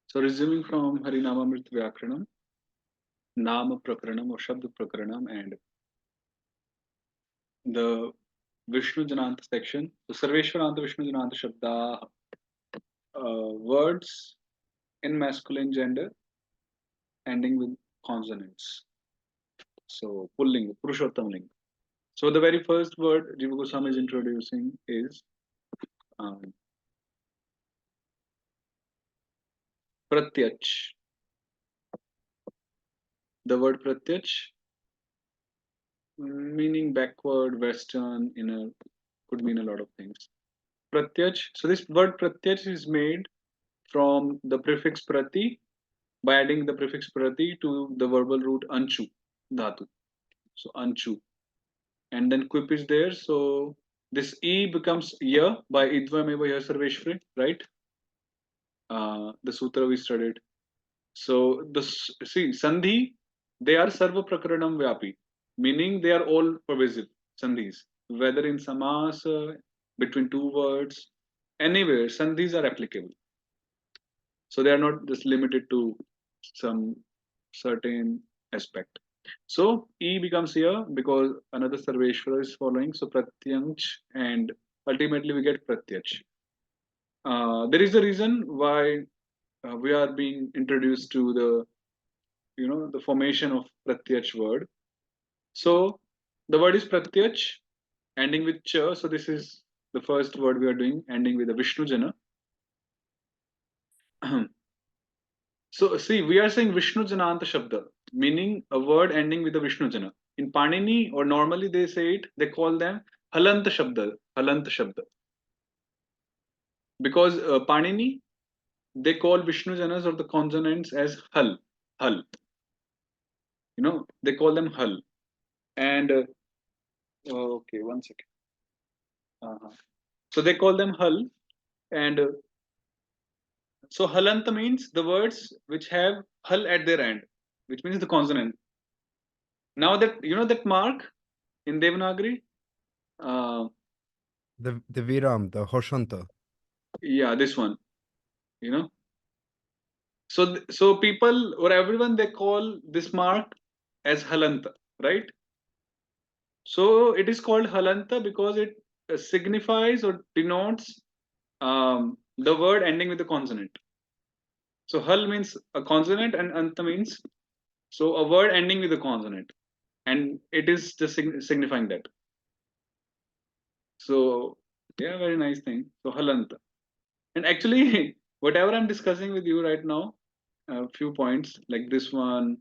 So resuming from Harinamamrit Vyakaranam, Nama Prakaranam or Shabd Prakaranam and the Vishnu Jananta section. So Sarveshwaranta Vishnu Jananta Shabda, words in masculine gender ending with consonants. So Pulling, Purushottam Ling. So the very first word Jiva Goswami is introducing is um, Pratyach. The word Pratyach, meaning backward, western, inner, could mean a lot of things. Pratyach. So this word Pratyach is made from the prefix Prati by adding the prefix Prati to the verbal root Anchu Dhatu. So Anchu. And then Quip is there. So this E becomes Ya by Idvameva Ya Sarveshwari, right? The sutra we studied. So see Sandhi, they are Sarva Prakaranam Vyapi, meaning they are all pervasive Sandhis, whether in Samas, between two words, anywhere Sandhis are applicable. So they are not just limited to some certain aspect. So E becomes here because another Sarveshwara is following. So Pratyanch and ultimately we get Pratyach. There is a reason why we are being introduced to the formation of Pratyach word. So the word is Pratyach ending with Cha. So this is the first word we are doing ending with a Vishnu Jana. So see, we are saying Vishnu Jananta Shabda, meaning a word ending with a Vishnu Jana. In Panini, or normally they say it, they call them Halanta Shabda, Halanta Shabda. Because Panini, they call Vishnu Janas or the consonants as Hal, Hal. They call them Hal. And okay, one second. Uh-huh. So they call them Hal. And so Halanta means the words which have Hal at their end, which means the consonant. Now that that mark in Devanagari, uh, The Viram, the Hoshanta. yeah, this one, you know. So people or everyone they call this mark as Halanta, right? So it is called Halanta because it signifies or denotes the word ending with a consonant. So Hal means a consonant and Anta means so a word ending with a consonant, and it is just signifying that. So yeah, very nice thing. So Halanta. And actually, whatever I'm discussing with you right now, a few points like this one,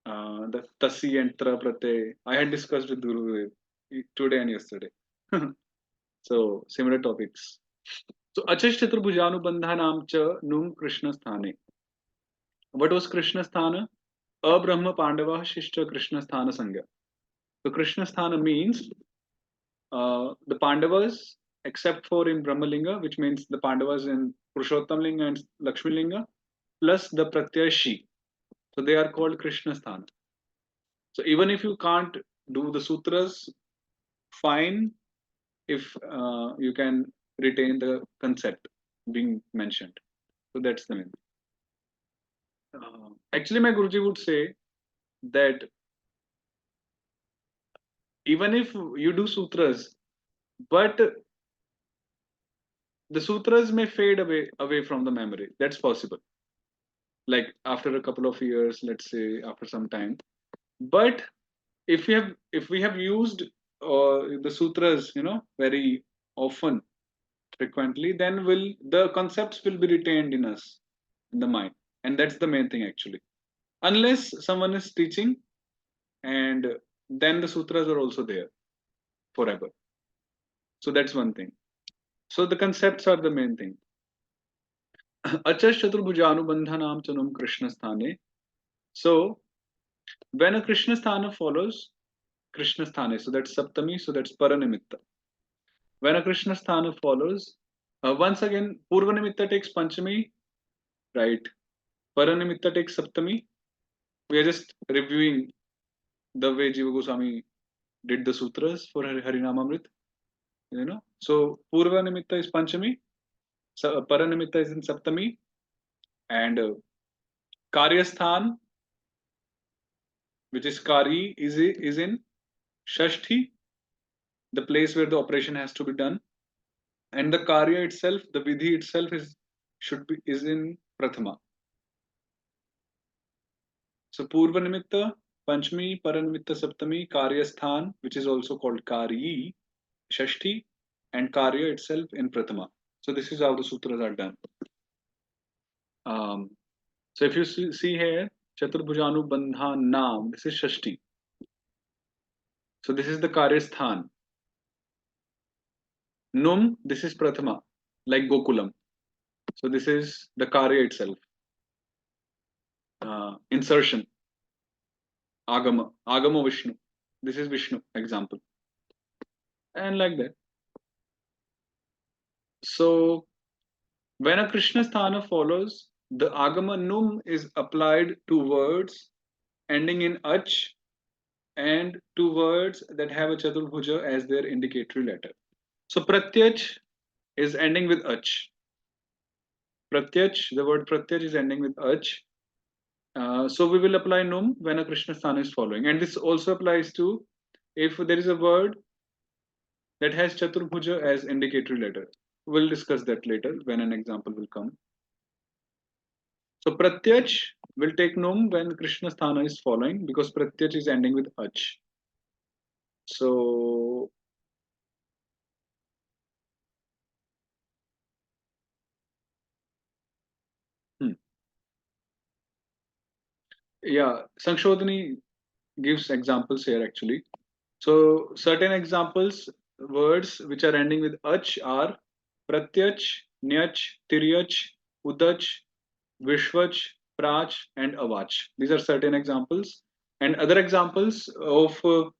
the Tasi and Tra Prate, I had discussed with Guru today and yesterday. So similar topics. So Achash Chaturbujanubandhanam cha Num Krishna Sthane. What was Krishna Sthana? Abrahma Pandava Shishta Krishna Sthana Sangha. So Krishna Sthana means the Pandavas, except for in Brahmalinga, which means the Pandavas in Purushottam Linga and Lakshmi Linga, plus the Pratyashi. So they are called Krishna Sthana. So even if you can't do the sutras, fine if you can retain the concept being mentioned. So that's the main. Actually, my Guruji would say that even if you do sutras, but the sutras may fade away from the memory. That's possible. Like after a couple of years, let's say after some time. But if we have used the sutras, very often, frequently, then will the concepts will be retained in us, in the mind, and that's the main thing actually. Unless someone is teaching, and then the sutras are also there forever. So that's one thing. So the concepts are the main thing. Achash Chaturbhujanubandhanam chanum Krishna sthane. So when a Krishna sthana follows Krishna sthane, so that's Saptami, so that's Paranimitta. When a Krishna sthana follows, once again, Purvanimitta takes Panchami, right? Paranimitta takes Saptami. We are just reviewing the way Jiva Goswami did the sutras for Harinamamrit, So Purvanimitta is Panchami, Paranimitta is in Saptami, And Karyasthan, which is Kari, is in Shashti, the place where the operation has to be done. And the Karya itself, the Vidhi itself is in Prathama. So Purva Nimitta, Panchami, Paranimitta Saptami, Karyasthan, which is also called Kari, Shashti, and Karya itself in Prathama. So this is how the sutras are done. Um, so if you see here, Chaturbhujanu Bandha Nam, this is Shashti. So this is the Karyasthan. Num, this is Prathama, like Gokulam. So this is the Karya itself. Insertion, Agama, Agama Vishnu. This is Vishnu example. And like that. So when a Krishna sthana follows, the Agama Num is applied to words ending in Ach and to words that have a Chaturbhuja as their indicatory letter. So Pratyach is ending with Ach. Pratyach, the word Pratyach is ending with Ach. So we will apply Num when a Krishna sthana is following. And this also applies to if there is a word that has Chaturbhuja as indicatory letter. We'll discuss that later when an example will come. So Pratyach will take Num when Krishna Sthana is following because Pratyach is ending with Ach. So hmm, yeah, Sankshodhani gives examples here actually. So certain examples, words which are ending with Ach are Pratyach, Nyach, Tiryach, Udach, Vishwach, Prach, and Avach. These are certain examples. And other examples of words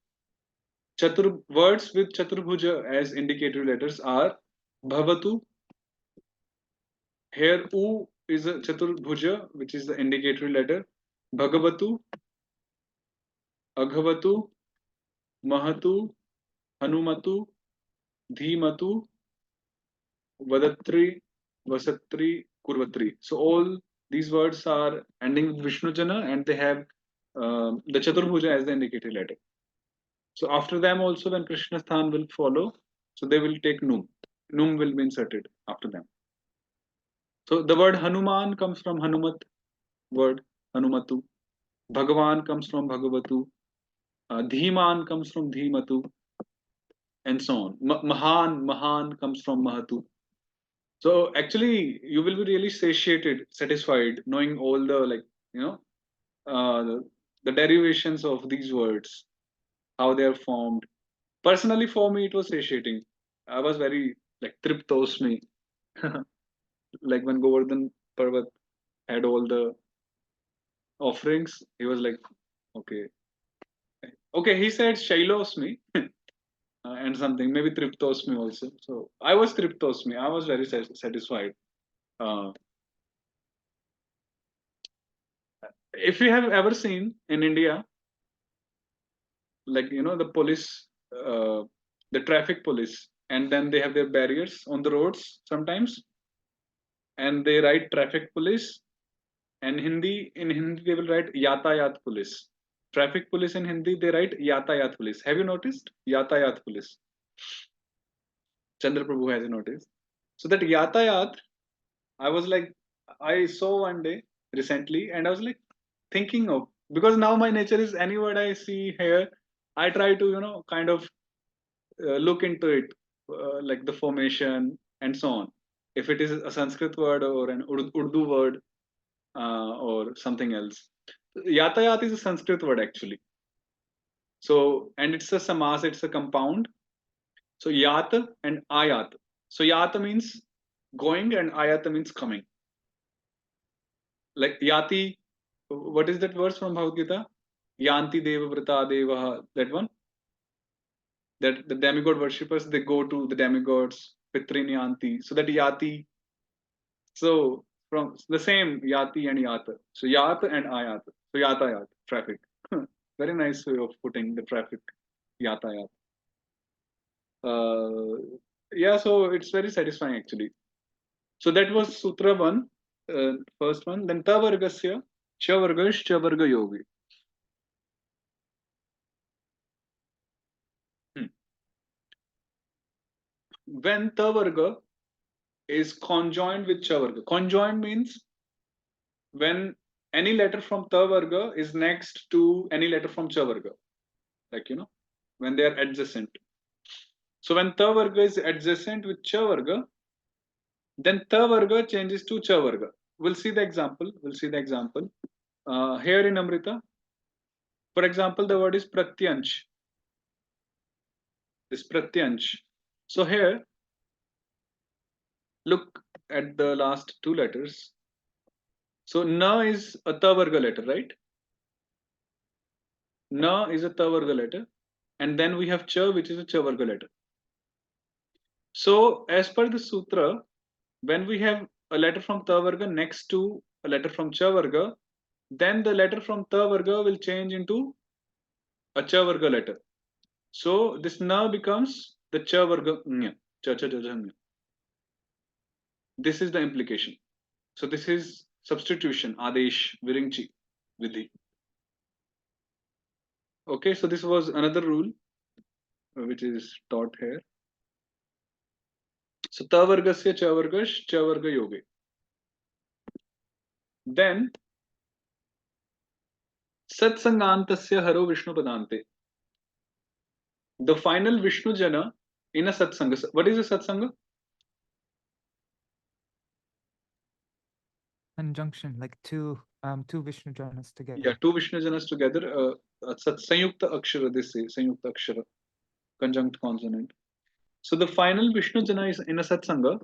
with Chaturbhuja as indicatory letters are Bhavatu. Here U is a Chaturbhuja, which is the indicatory letter. Bhagavatu, Aghavatu, Mahatu, Hanumatu, Dhimatu, Vadatri, Vasatri, Kurvatri. So all these words are ending with Vishnu Jana and they have the Chaturbhuja as the indicatory letter. So after them also when Krishna Sthan will follow, so they will take Num. Num will be inserted after them. So the word Hanuman comes from Hanumat word, Hanumatu. Bhagavan comes from Bhagavatu. Dhiman comes from Dhimatu, and so on. Mahan comes from Mahatu. So actually, you will be really satiated, satisfied, knowing all the you know the derivations of these words, how they are formed. Personally, for me, it was satiating. I was very triptosmi, like when Govardhan Parvat had all the offerings. He was like, okay, okay. He said Shailosmi, and something maybe Triptosmi also. So I was Triptosmi. I was very satisfied. Uh, if you have ever seen in India, the police, uh, the traffic police, and then they have their barriers on the roads sometimes, and they write traffic police, and in Hindi they will write Yatayat police. Traffic police in Hindi they write Yatayat police. Have you noticed Yatayat police? Chandra Prabhu has noticed. So that Yatayat, I was like, I saw one day recently, and I was like thinking of, because now my nature is any word I see here, I try to kind of look into it, like the formation and so on. If it is a Sanskrit word or an Urdu word or something else, yatayat is a Sanskrit word actually. So and it's a samas, it's a compound. So yat and ayat. So yat means going and ayat means coming. Like yati, what is that verse from Bhagavad Gita? Yanti deva vrata deva, that one. That the demigod worshippers, they go to the demigods, Pitrin Yanti. So that yati, so from the same yati and yata. So yat and ayat. So yatayat, traffic. Very nice way of putting the traffic, yatayat. Yeah, so it's very satisfying actually. So that was Sutra 1. first one. Then ta vargasya cha vargash cha varga yogi. Hmm. When ta varga is conjoined with cha varga. Conjoined means when any letter from ta varga is next to any letter from cha varga. Like, when they are adjacent. So when ta varga is adjacent with cha varga, then ta varga changes to cha varga. We'll see the example. Here in Amrita, for example, the word is pratyansh. This pratyansh. So here, look at the last two letters. So na is a ta varga letter, right? Na is a ta varga letter, and then we have cha, which is a cha varga letter. So as per the sutra, when we have a letter from ta varga next to a letter from cha varga, then the letter from ta varga will change into a cha varga letter. So this na becomes the cha varga nya. Cha cha cha cha nya. This is the implication. So this is substitution, adesh, viringchi, vidhi. Okay, so this was another rule which is taught here. So ta vargasya cha vargash cha varga yoge. Then satsangantasya haro vishnu padante. The final Vishnu jana in a satsanga. What is a satsanga? Conjunction, like two Vishnu janas together. Yeah, two Vishnu janas together. Sanyukta akshara, they say Sanyukta akshara, conjunct consonant. So the final Vishnu jana is in a satsanga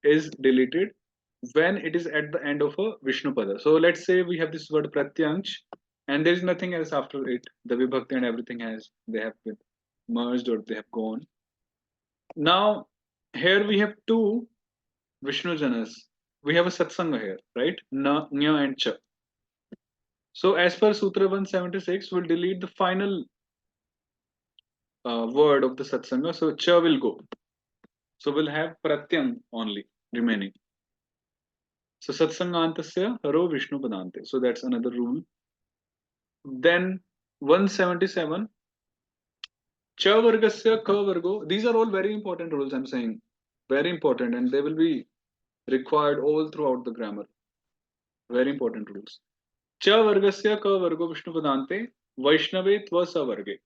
is deleted when it is at the end of a Vishnu pada. So let's say we have this word pratyansh and there is nothing else after it. The vibhakti and everything they have been merged or they have gone. Now here we have two Vishnu janas. We have a satsanga here, right? Na, nya and cha. So as per Sutra 176, we'll delete the final word of the satsanga. So cha will go. So we'll have pratyam only remaining. So satsangantasya haro Vishnu padante. So that's another rule. Then 177 cha vargasya ka vargo. These are all very important rules. I'm saying very important, and they will be required all throughout the grammar. Very important rules. Cha vargasya ka vargo Vishnu padante Vaishnave tva sa varge.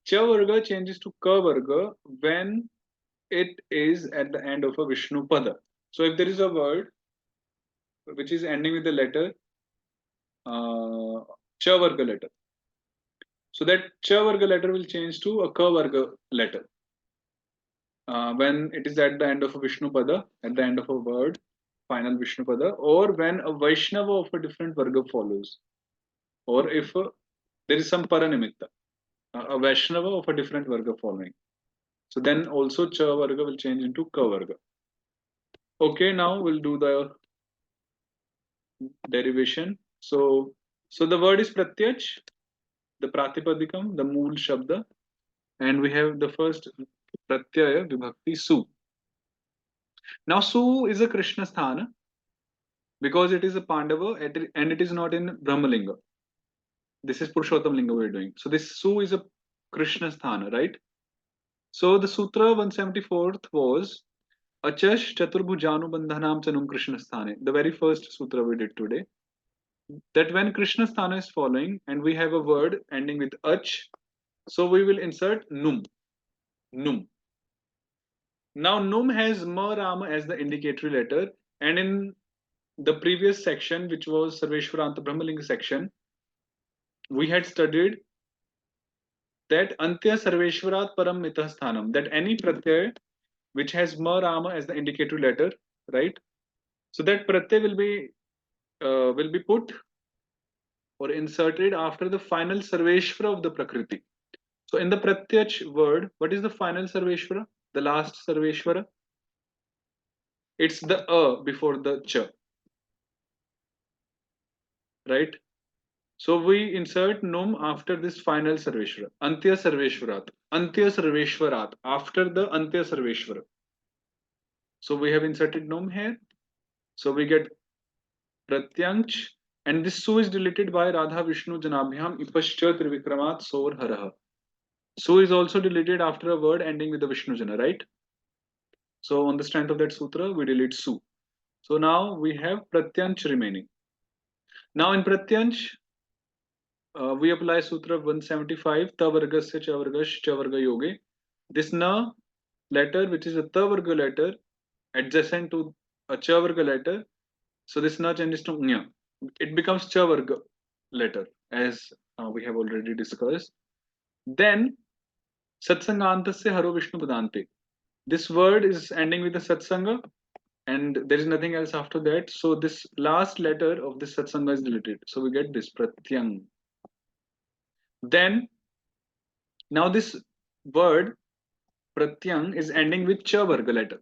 Cha varga changes to ka varga when it is at the end of a Vishnu pada. So if there is a word which is ending with the letter cha varga letter, so that cha varga letter will change to a ka varga letter when it is at the end of a Vishnu pada, at the end of a word, final Vishnu pada, or when a Vaishnava of a different varga follows, or if there is some paranimitta, a Vaishnava of a different varga following. So then also cha varga will change into ka varga. Okay, now we'll do the derivation. So the word is pratyach, the pratipadikam, the mool shabda, and we have the first pratyaya vibhakti su. Now su is a Krishna sthana because it is a Pandava and it is not in Brahmalinga. This is Purushottam Linga we're doing. So this su is a Krishna sthana, right? So the Sutra 174th was Achash Chaturbhujanu Bandhanam Chanum Krishna Sthane, the very first sutra we did today. That when Krishna Sthana is following and we have a word ending with ach, so we will insert num. Num. Now num has ma rama as the indicatory letter, and in the previous section, which was Sarveshwaranta Brahmalinga section, we had studied that Antya Sarveshwarat Param Mitah Sthanam, that any pratyay which has ma rama as the indicatory letter, right? So that pratyay will be put or inserted after the final Sarveshwara of the Prakriti. So in the Pratyach word, what is the final Sarveshwara? The last Sarveshwara? It's the before the cha, right? So we insert num after this final Sarveshwara. Antya Sarveshwarat. Antya Sarveshwarat. After the Antya Sarveshwara. So we have inserted num here. So we get pratyanch, and this su is deleted by Radha Vishnu Janabhyam ipascha trivikramat sor haraha. Su is also deleted after a word ending with the Vishnu Jana, right? So on the strength of that sutra, we delete su. So now we have pratyanch remaining. Now in pratyanch, we apply sutra 175 ta vargasya cha vargash cha varga yoge. This na letter, which is a ta varga letter adjacent to a cha varga letter, so this na changes to nya. It becomes cha varga letter, as we have already discussed. Then satsangantasya haro vishnu padante. This word is ending with a satsanga, and there is nothing else after that. So this last letter of this satsanga is deleted. So we get this pratyang. Then now this word pratyang is ending with cha varga letter,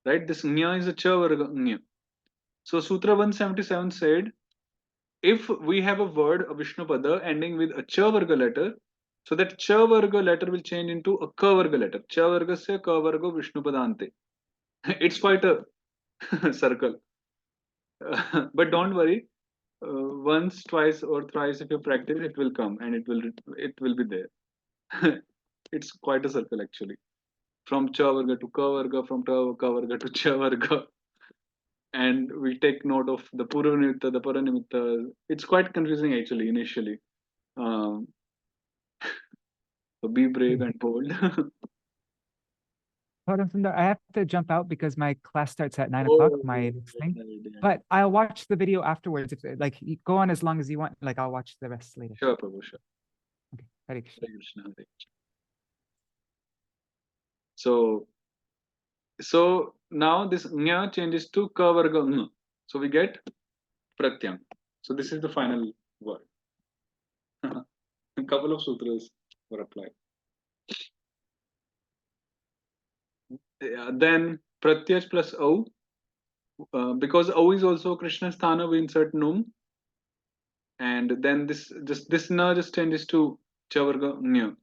right? This nya is a cha varga nya. So Sutra 177 said, if we have a word, a Vishnu pada ending with a cha varga letter, so that cha varga letter will change into a ka varga letter. Cha varga se ka varga Vishnu padante. It's quite a circle. But don't worry. Once, twice, or thrice, if you practice, it will come and it will be there. It's quite a circle actually. From cha varga to ka varga, from ka varga to cha varga, and we take note of the purva nimitta, the para nimitta. It's quite confusing actually initially. Um, so be brave and bold. Param Sundar, I have to jump out because my class starts at 9 o'clock, Oh, my next thing. right. But I'll watch the video afterwards. If like you go on as long as you want, like I'll watch the rest later. Sure, Prabhu, sure. Okay. Hare Krishna. Hare Krishna, Hare Krishna. So now this nya changes to ka varga ng. So we get pratyam. So this is the final word. A couple of sutras were applied. Then pratyaj plus au. Because au is also Krishna sthana, we insert num, and then this na just changes to chavarga nya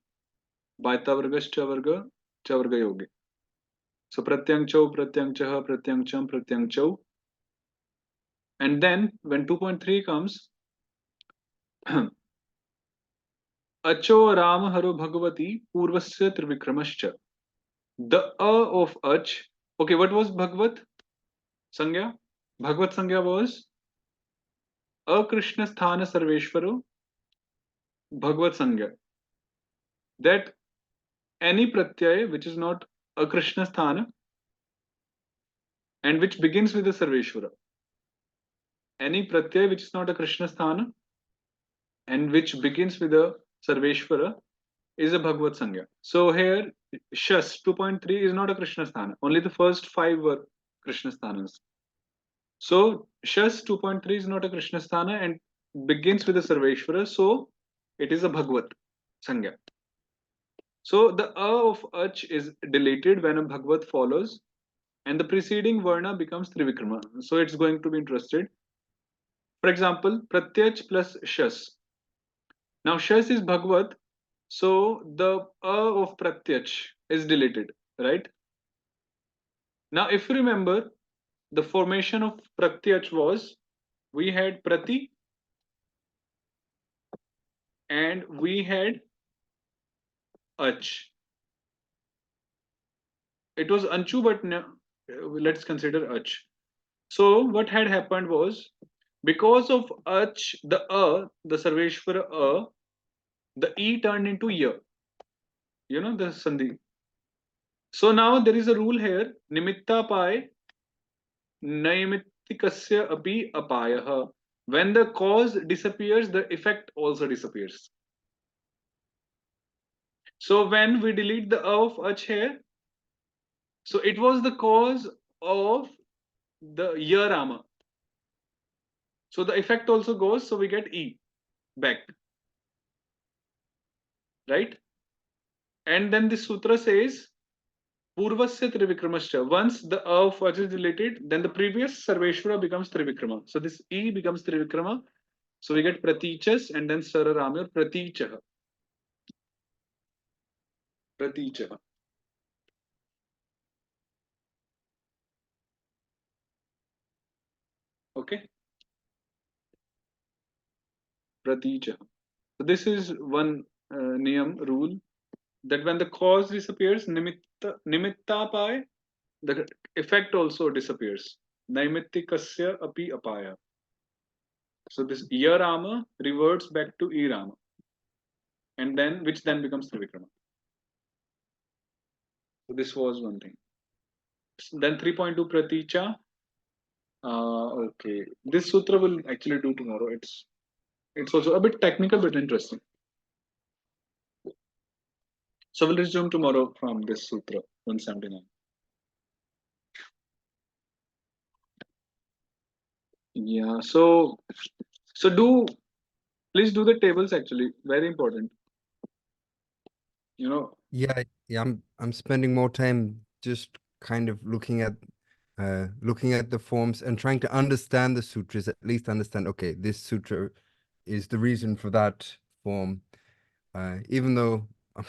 by tavarga chavarga yogi. So pratyang chau, pratyang chaha, pratyang cham, pratyang chau. And then when 2.3 comes, acho ram haro bhagavati purvasya trivikramascha. The of ach. Okay, what was bhagavat sangya? Bhagavat sangya was Krishna sthana sarveshwaro bhagavat sangya. That any pratyay which is not a Krishna sthana and which begins with a sarveshwara. Any pratyay which is not a Krishna sthana and which begins with a sarveshwara is a bhagavat sangya. So here shas 2.3 is not a Krishna sthana. Only the first 5 were Krishna sthanas. So shas 2.3 is not a Krishna sthana and begins with a sarveshwara. So it is a bhagavat sangya. So the of ach is deleted when a bhagavat follows, and the preceding varna becomes trivikrama. So it's going to be interested. For example, pratyach plus shas. Now shas is bhagavat, so the of pratyach is deleted, right? Now if you remember, the formation of pratyach was, we had prati and we had ach. It was anchu, but let's consider ach. So what had happened was, because of ach, the sarveshwara the e turned into ya. You know the sandhi. So now there is a rule here: nimitta pai naimittikasya api apayah. When the cause disappears, the effect also disappears. So when we delete the of ach here, so it was the cause of the ya rama. So the effect also goes. So we get e back, right? And then this sutra says Purvasya Trivikramascha. Once the of ach is deleted, then the previous Sarveshwara becomes Trivikrama. So this E becomes Trivikrama. So we get Pratichas and then Sararami or Pratichaha. Pratichaha. Okay. Pratija. So this is one niyam rule that when the cause disappears, nimitta the effect also disappears. Naimittikasya api apaya. So this ya Rama reverts back to e Rama, and then which then becomes Trivikrama. So this was one thing. Then 3.2 Praticha. Okay, this sutra will actually do tomorrow. It's also a bit technical but interesting. So we'll resume tomorrow from this sutra 179. Yeah. So please do the tables actually. Very important. You know. Yeah, I'm spending more time just kind of looking at the forms and trying to understand the sutras, at least understand, okay, this sutra is the reason for that form. Even though I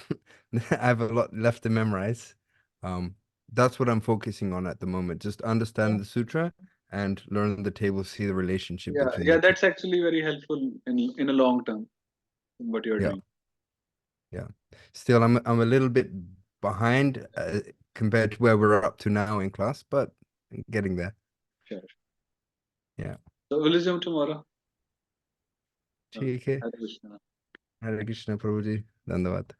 have a lot left to memorize, that's what I'm focusing on at the moment. Just understand the sutra and learn the table, see the relationship between Yeah, the two. that's actually very helpful in a long term. What you're doing. Yeah. Still, I'm a little bit behind compared to where we're up to now in class, but getting there. Sure. Yeah. So we'll resume tomorrow. ठीक है Hare Krishna. हरे कृष्ण प्रभु जी धन्यवाद